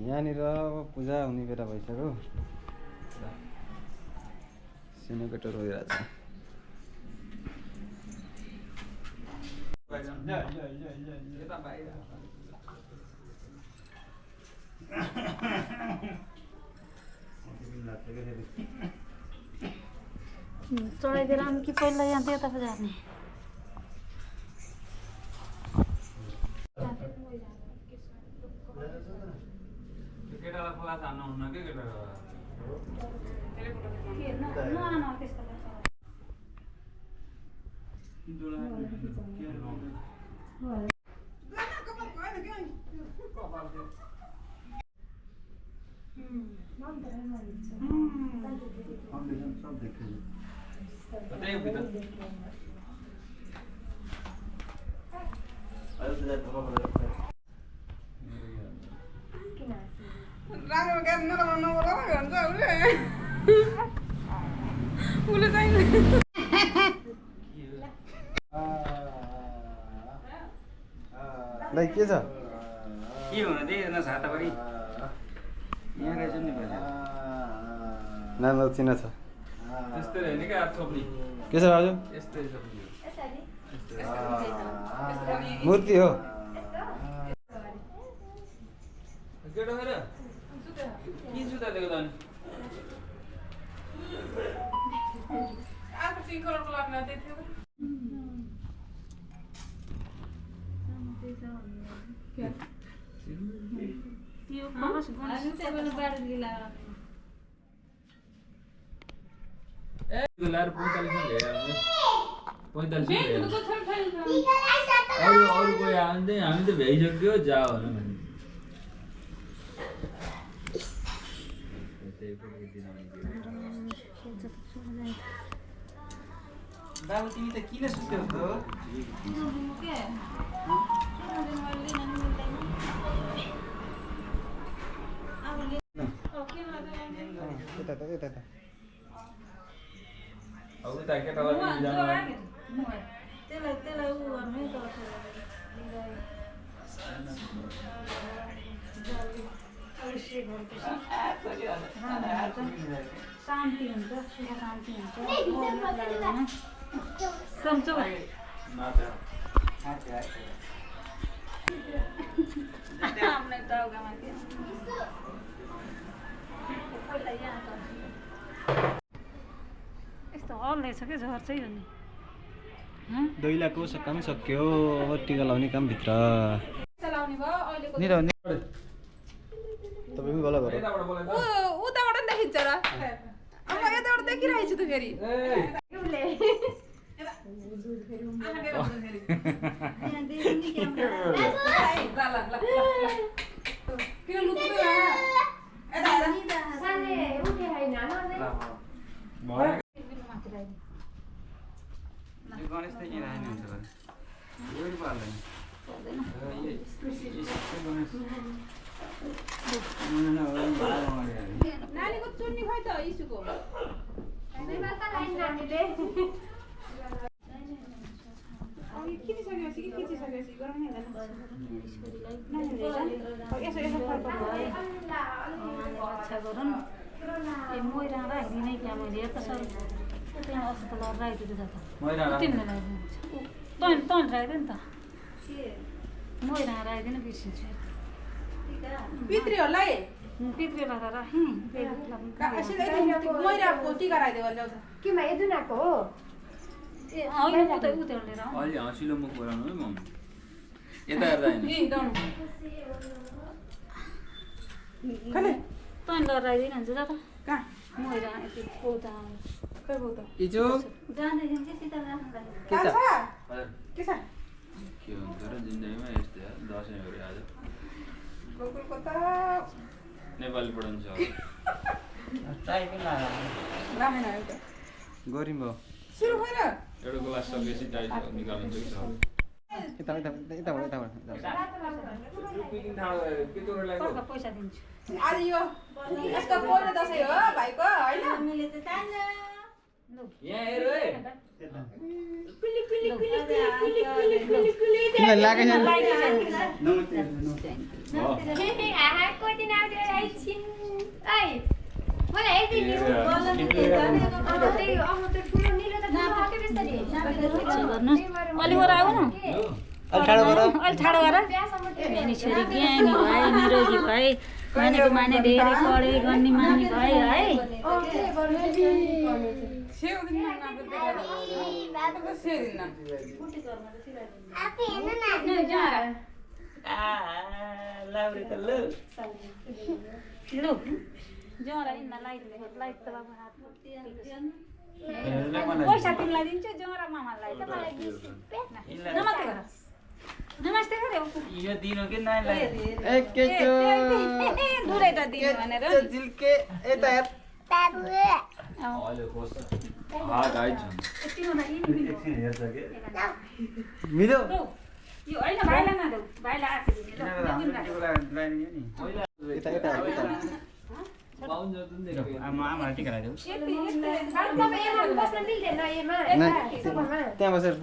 यहाँनिर पूजा हुने बेला भइसक्यो सिनेकेटर रोइरहेछ चढाइदिएर आम कि पहिला यहाँ त्यता पो जाने केटालाई खोला जानु हुन्न के केटालाई राम्रो काम नराम्रो नबोला भन्छ उसले चाहिँ लै के छ के हुन दे न छाता पनि यहाँ गएछ नि भन्छ नाम चिना छ त्यस्तै हैन के आठ थोप्नी के छ बाजु यस्तै थोप्नी मूर्ति हो केटा हेर के जुत्ता लिएको त अनि आएको 3 करोडको लाग्न त्यही थियो त्यो कलस गन बाडे गिला लार 45 मा लिएर आउने 45 मेन तो थल थल अरु कोही आउँदै हामी त भ्याइसक्यो जा भन्नु भने बाबु तिमी त किन सुत्यौ त यता अब त केटालाई जानु त्यसलाई उ गर्नु त शान्ति हुन्छ सुख शान्ति हुन्छ यस्तो हल्लै छ क्या झर्छ है अनि दैलाको काम सक्यो अब टिका लाउने काम भित्र चलाउने भयो अहिलेको नि तपाईँ पनि गला गर उताबाट नि देखिन्छ र अब यताबाट देखिरहेछु त फेरि गणेश त किन आएन हुन्छ नानीको चुन्नी खै त इसुको खिचिसकेपछि कि खिचिसकेपछि गरौँ नि यसो यसो फर्क अच्छा गरौँ ए मोइरा राखिदिने क्या मैले यता सर त्यहाँ अस्ति त राखिदिँदै छ त तिमीले राखिदिनु तँ राखिदियो नि त मोइरा राखिदिनु बिर्सिन्छु पितृहरूलाई पितृलाई त राखेँ मैरा टिका राखिदियो ल्याउँछ के मा यदुनाको हो ए होइन उता उता लिएर आऊ अलि हँसिलो मुख बोलाउनु है मम्मी यता हेर्दा हैन खले तँ लगाइदिनु हुन्छ जा त कहाँ मोइरा यति पौता खै भयो त इजो जाँदैछन् कि सीता राख्नुलाई के छ के छ के हुन्छ र जिन्दगीमा यस्तै हो दसैँ गरे आज गोकुलको त नेपाली पढाउँछ चाय पनि राखेन एउटा गरौँ भयो सुरु भएर एउटा ग्लास सकेपछि टाइट निकाल्नु चाहिँ छ कता पैसा दिन्छु आज यो यसको पोहोर दसैँ हो भाइको होइन हामीले त यहाँ हेर है तिमीलाई लागेछ कति नाउ अलि वर आऊ न अलि ठाडो गर अलि ठाडो गर अनि छोरी ज्ञानी भए निरोगी भए मानेको माने धेरै पढे गर्ने मान्ने भए है लु जरा इन्ना लाइट त बाबु हात पैसा तिमीलाई दिन्छु जरा मामालाई नमस्ते गर नमस्ते गरे यो दिनो कि नानीलाई दुरैटा दिनु भनेर झिल्के यता हेर मिल्यो यो होइन भाइलाई नदेऊ भाइलाई आफै दिने ल यता यता आमालाई टिका लगाइदेऊ त्यहाँ बसेर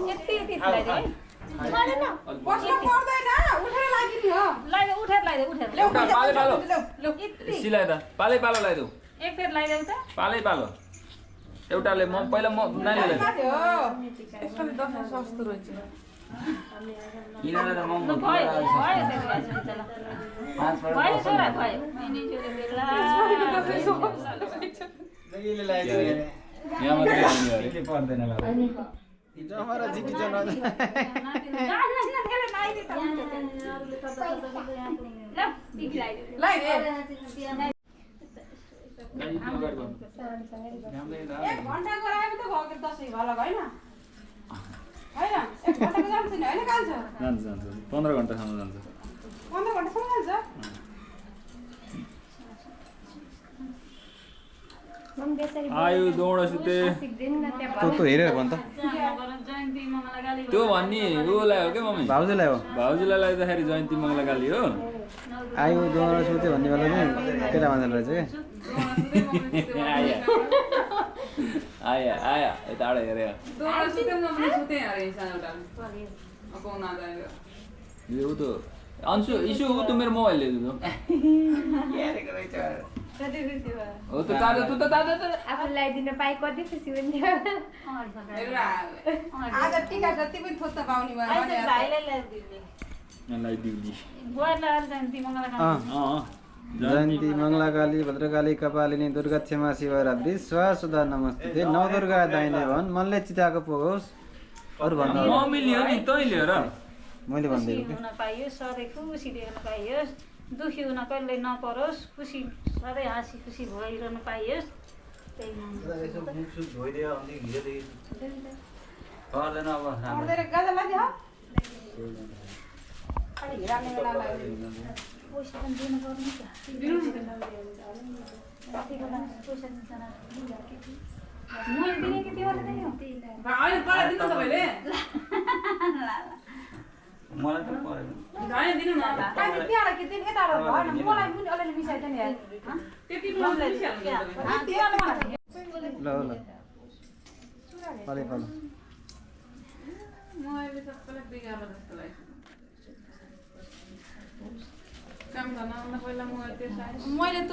यति ल्याइदे बस्नु पर्दैन उठेर लागिनी हो ल्याइदे उठेर ल्याइदे उठेर पालै पालो यति सिलाइ त पालै पालो लगाइदेऊ एक फेर ल्याइदेऊ त पालै पालो एउटाले पहिला म नानीलाई यसको दसैँ सस्तो रहेछ यिनीहरूलाई त ल महँगो भयो भयो छोरा भयो मिनी छोरा बेला यहाँ मात्रै आउने अरे के पर्दैन ल जमरा जिटी जन एक घन्टा गराए त भयो दसैँ भला होइन होइन एक घन्टाको जान्छ नि होइन कान्छ जान्छ जान्छ 15 घण्टासम्म जान्छ 15 घन्टासम्म जान्छ आयु दौड सुते तँ हेरेर भन् त जयन्ती मङ्गला गाली त्यो भन्ने ऊलाई हो क्या मम्मी भाउजूलाई हो भाउजूलाई लाग्दाखेरि जयन्ती मङ्गला गाली हो आयो दोहोरो सुत्यो भन्ने बेला चाहिँ केटा मान्छे रहेछ क्या आया आया आया यता आडा हेरे दोबारा सुते म पनि सुते अरे सानोटा अकाउन आयो यो उ त अन्सु इसु उ त मेरो मोबाइल ले दो यारेको रहेछ हो त ताजा तु त ताजा त आफूलाई दिन पाए कति खुसी हुन्थ्यो आज टिका जति पनि थोत्न पाउने भयो भने भाइलाई ल्याइदिने नलाई दिउली बुवालाई जयन्ती मङ्गला जयन्ती मङ्गलाकाली भद्रकाली कपालिनी दुर्गा क्षमा शिवरात्रि स्वासुदा नमस्ते नौ दुर्गा दाइने भन् मनले चिताएको पुगोस् अरू भन्नु मम्मीले हो नि तै लिएर मैले भनिदिएको हुन पाइयोस् सधैँ खुसी देख्न पाइयोस् दुखी हुन कहिले नपरोस् खुसी सधैँ हाँसी खुसी भइरहनु पाइयोस् त्यही पर्दैन अब पर्दैन गाजा लाग्यो अलि हिराल्ने बेला लाग्यो पैसा पनि दिनु पर्ने क्या कतिको लाग्छ पैसा दिन्छ मैले दिने कि तिमीले दिने हो अहिले पढा दिनु तपाईँले मलाई त परेन होइन दिनु न काहीँ त्यहाँबाट कि दिन यताबाट भएन मलाई पनि अलिअलि मिसाइदियो नि यार त्यति मलाई ल ल पाले पालो मैले सबैलाई बिगार्नु जस्तो लाग्छ काम गर्न आउँदा पहिला म मैले त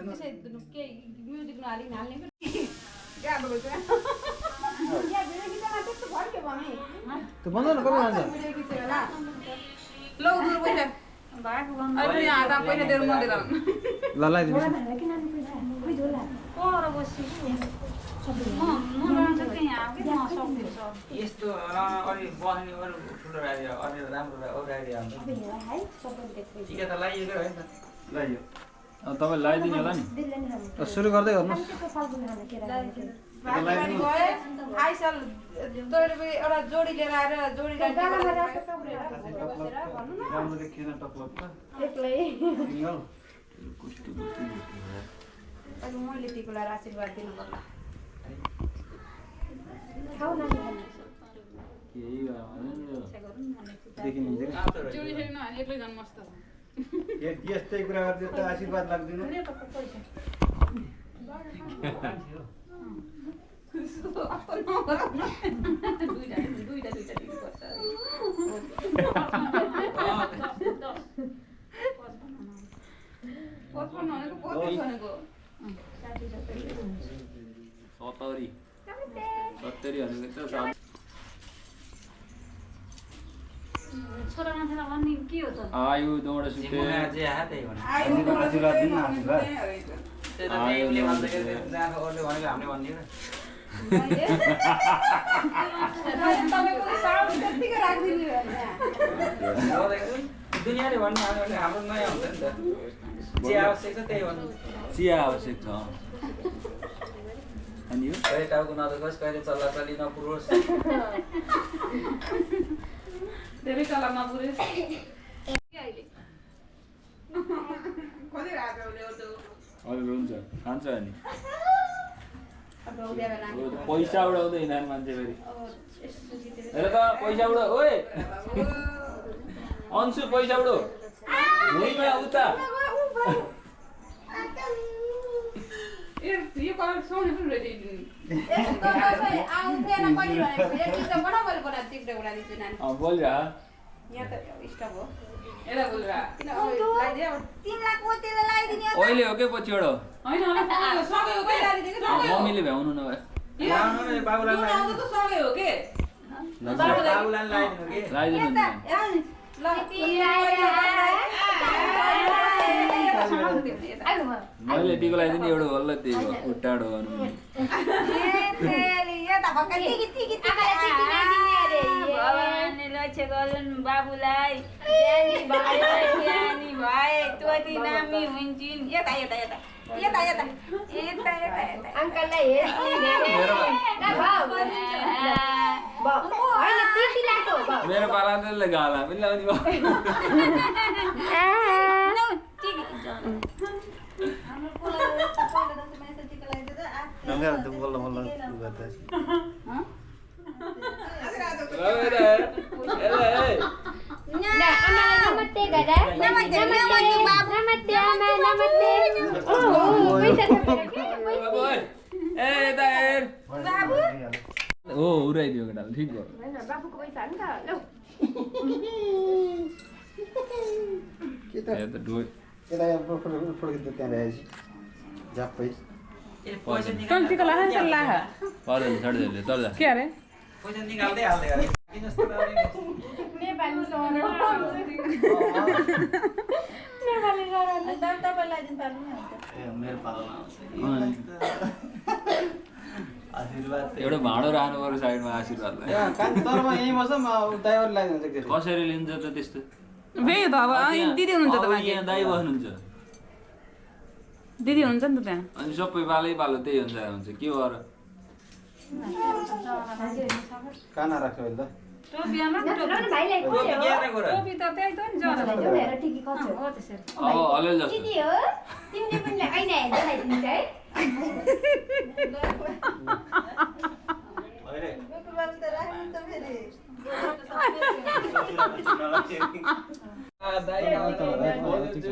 त्यसै केही म्युजिक नहालिकन हाल्ने गाह्रो भएछ त्यस्तो भयो के भने त्यो बन्द न कति जान्छ लौ दुर पैसा भाग गर्नु अहिले यहाँ आधा पैसा दिएर म दिएर ल लगाइदिनुहोस् पर बसी म जान्छु त्यहीँ आऊ कि म सक्दिनँ सर यस्तो अलि बस्ने अरू ठुलो राइडिया अलि राम्रो अरू राइडिया हुन्छ टिका त लगाइयो है त लगाइयो तपाईँ लगाइदिनु होला नि सुरु गर्दै गर्नुहोस् गए आइसल तैँले एउटा जोडी लिएर आएर जोडी राम्रो देखिएन टक्लक मैले टिको लगाएर आशीर्वाद दिनु पर्ला देखिनुहुन्छ जोडी छैन एक्लै जानु मस्त यस्तै कुरा गर्दै त आशीर्वाद लाग्दैन दुईटा दिनुपर्छ 55 भनेको 35 भनेको 70 70 भनेको त छोरा मान्छेलाई भन्ने के हो त आयु दौड सुते जिमुना जे हा त्यही भने आशीर्वाद दिनु न आशीर्वाद त्यही त उसले भन्दाखेरि जहाँ अरूले भनेको हामीले भनिदियो तपाईको साउन्ड त्यतिकै राख्दिनु दुनियाँले भन्ने हाम्रो नयाँ हुन्छ नि त जे आवश्यक छ त्यही भन्नु चिया आवश्यक छ अनि यो कहिले टाउको नदुखोस् कहिले चल्ला चल्ली नपुरोस् धेरै चला नपुरोस् अहिले कति राख्यो उसले त्यो हजुर हुन्छ खान्छ अनि अब उद्या बेला पैसा उडाउँदैन मान्छे फेरि हेर त पैसा उडा ओए अन्सु पैसा उडो भुइँमा उता यो कलर सोनी पनि रेडी यस्तो दसैँ आउँथेन मैले भनेको एक किसिम बराबर बना टिकटक बना दिन्छु नानी बोलिरा यहाँ त स्टप हो एला बोलरा किन लाइदियो तिमीलाई कोतेले लगाइदिने अहिले हो के पछिबाट हैन होला सँगै हो के लाइदिएको सँगै हो मम्मीले भ्याउनु नभए लाउनु न बाबुलाई दुई आउँदा त सँगै हो के बाबुलाई लगाइदिनु कि लगाइदिनु नि ल मैले टिको लगाइदिनु एउटा बल्ल त्यही हो उट्टाडो गर्नु भगवानले लक्ष्य गरून् बाबुलाई ज्ञानी भयो ज्ञानी भए तोती नामी हुन्छन् यता यता यता यता यता यता यता अङ्कललाई मेरो पालाले गाला पनि लाउने भयो ढङ्गा त बल्ल बल्ल गर्दा नमस्ते दादा नमस्ते बाबु नमस्ते आमा नमस्ते ओ उडाइदियो केटाले ठिक भयो बाबुको पैसा नि त लौ के त यो त डोइ यता फुर्किँदा त्यहाँ रहेछ झ्याप्पै पैसा कम्तीको लाहा नि त लाहा पर्दैन छड्दै तर जा के अरे पैसा निकाल्दै हाल्दै गरे किन जस्तो नेपाली सरल नेपाली सरल तपाईलाई दिन पाल्नु नि मेरो पालोमा आशीर्वाद एउटा भाँडो राख्नु पर्यो साइडमा आशीर्वादलाई कान्तरमा यहीँ बस्छ म ड्राइभर लगाइदिन्छ कि कसरी लिन्छ त त्यस्तो भेइ त अब दिदी हुनुहुन्छ त अब बाँकी यहाँ दाइ बस्नुहुन्छ दिदी हुनुहुन्छ नि त त्यहाँ अनि सबै पालै पालो त्यही हुन्छ के भएर काना राख्यो अहिले त टोपीमा भाइलाई टोपी के र गोरा टोपी त त्यही त नि जरा हेर टिकी कस्तो हो त्यसरी अब हलेल जस्तो दिदी हो तिमीले पनि ऐना हेर्दै लगाइदिन्छ है हैरे दाइ खोज्छु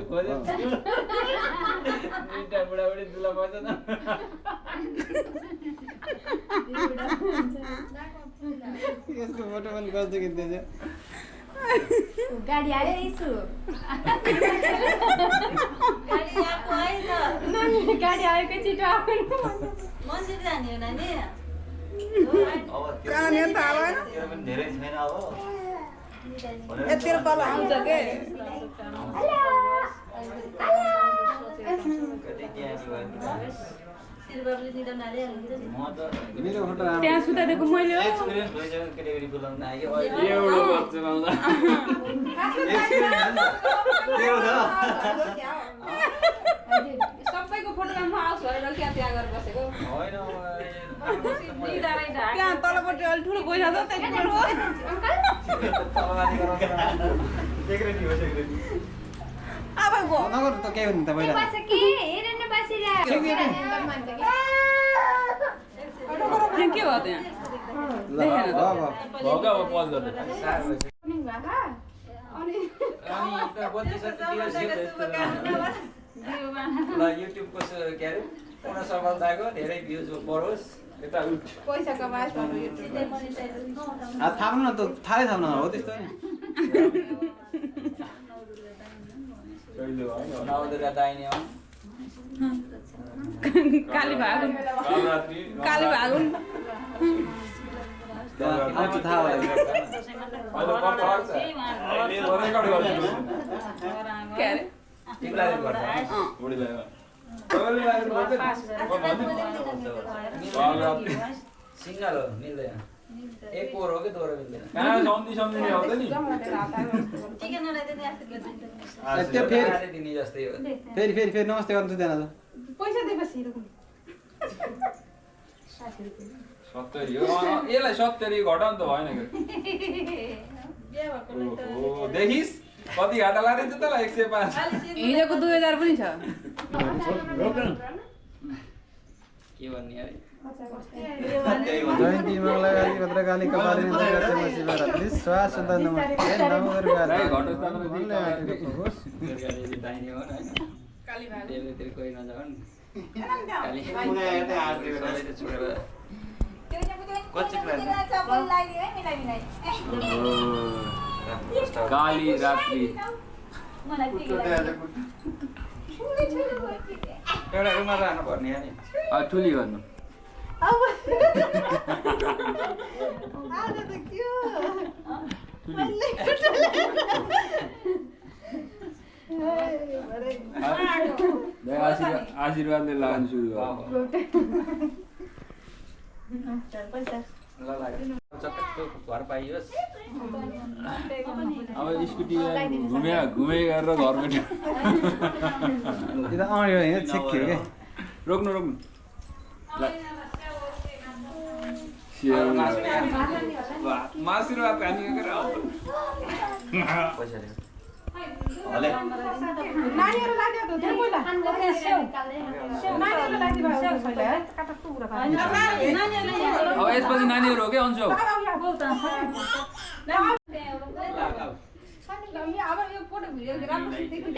दुईटा बुढाबुढी दुला बस्छ न यसको फोटो पनि गर्छु कि त्यो गाडी आयो यसो गाडी आएको छिटो मन्दिर जाने हो नानी अब कहाँ त अब त्यो पनि धेरै छैन अब यतिर तल आउँछ के कति ज्ञानी भयो सिल्भरले निदान हालिहाल्नु म त मेरो फोटो राम्रो त्यहाँ सुताइदिएको मैले हो एक्सपिरियन्स भइसक्यो केटाकेटी बोलाउन आयो अहिले एउटा बच्चा पाउँदा सबैको फोटोमा म आउँछु भनेर क्या त्यहाँ गरेर बसेको होइन त्यहाँ तलपट्टि अलि ठुलो पैसा छ त्यहाँ ठुलो तलमाथि गराउँछ सेक्रेटरी हो सेक्रेटरी अब गो नगर त के हुनु त पहिला बस के हेर न बसिरहेको के भयो त्यहाँ ल अब भोगा अब पज गर्नु अनि त बत्ती सत्ती ल युट्युबको के अरे पूर्ण सफलताको धेरै भ्युज बढोस् यता उठ पैसा कमाएस् भन्नु यो थाप्नु न त थाहै थाप्नु हो त्यस्तो नि मिल्यो भयो नवदुर्गा दाहिने हो काली भागुन कालरात्री काली भागुन आउँछ थाहा होला अहिले कम पर्छ अहिले रेकर्ड गर्छु के अरे टिप्लाले गर्छ बुढीलाई तपाईँले लाग्नु पर्छ कालरात्री सिङ्गल हो मिल्दैन एक पोर हो कि दोहोरो मिल्दैन कहाँ सम्झिने आउँछ नि चिकन नलाइदिने आस्ते गर्दैन त्यो फेरि राति दिने जस्तै हो फेरि फेरि फेरि नमस्ते गर्नु चाहिँ त्यहाँ पैसा दिएपछि 70 हो यसलाई 70 घटाउनु त भएन ओ देखिस् कति घाटा लाग्दैछ त 105 हिजोको 2000 पनि छ के भन्ने अरे जयन्ती मङ्गलकाली भद्रकाली कपालिनी दुर्गा शिवरात्रि स्वासुदा नमस्ते नवदुर्गा मनले आँटेको होस् दुर्गादेवी दाहिने हो हैन काली भागुन देवतिर कोही नजाउन् काली छोडेर काली रात्रि एउटा रुममा राख्नु पर्ने अनि ठुली गर्नु आशीर्वादले लाग्नु सुरु गर्नु ल लाग्यो घर पाइयोस् अब स्कुटी घुमे गरेर घरमा यो त अँड्यो होइन छेक्यो क्या रोक्नु आशीर्वाद खाने पैसा दियो नानीहरुलाई दियो त त्यो पहिला नानीहरुलाई दियो पहिला अब यसपछि नानीहरू हो क्या अन्सु अब यो फोटो भिडियो राम्रो देखिन्छ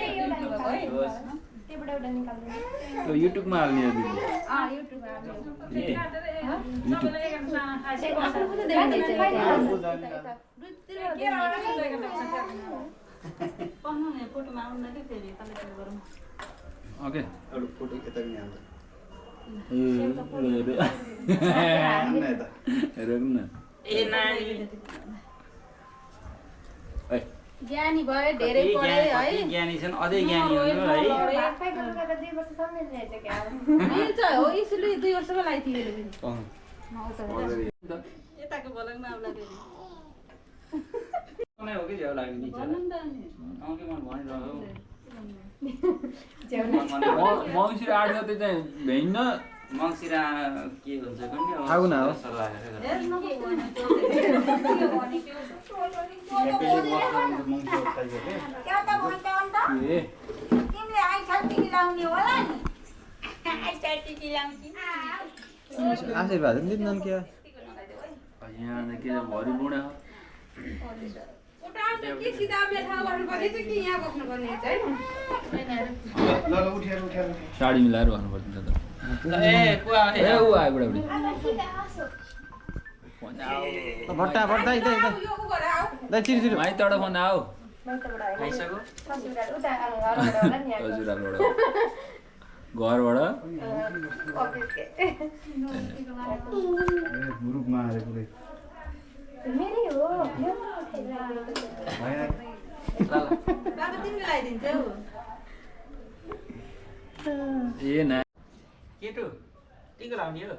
त्यबाट एउटा निकाल्दैन युट्युबमा हाल्ने हो दिदी फोटोमा आउँदैन फेरि कलेक्ट गरौँ ओके फोटो यता पनि हाल्छ रोक्न ए नानी ज्ञानी भयो धेरै पढे है ज्ञानी छन् अझै ज्ञानी हुनु है मिल्छ हो यसले 2 वर्षमा लाइथियो यताको बोलाउन आउला फेरि कुनै हो कि झ्याउ लाग्ने नि आउँके मन भनिरह्यो मङ्सिर 8 गते चाहिँ भ्याइन्न मङ्सिरा के हुन्छ कुन्नी अब आउन हो। सल्लाह गरेर ए तिमीले आइछौ टिकी लाउने होला नि आइछौ टिकी लाउँछी आशीर्वाद पनि दिन्नन् क्या यहाँ के भरि बुढा के सिधा बेठा गर्नुपर्ने चाहिँ कि यहाँ बस्नुपर्ने चाहिँ साडी मिलाएर भन्नुपर्छ नि त ए कुवा ए ऊ आयो बुढाबुढी भट्टा भट्टा इता इता यो उ गरे आऊ दाइ छिर छिर माइ तड फोन आऊ आइसक्यो हजुरहरुबाट घरबाट ग्रुपमा आएर पुरै बाबा तिमीले लगाइदिन्छौ ए ना केटो टिको लाउने हो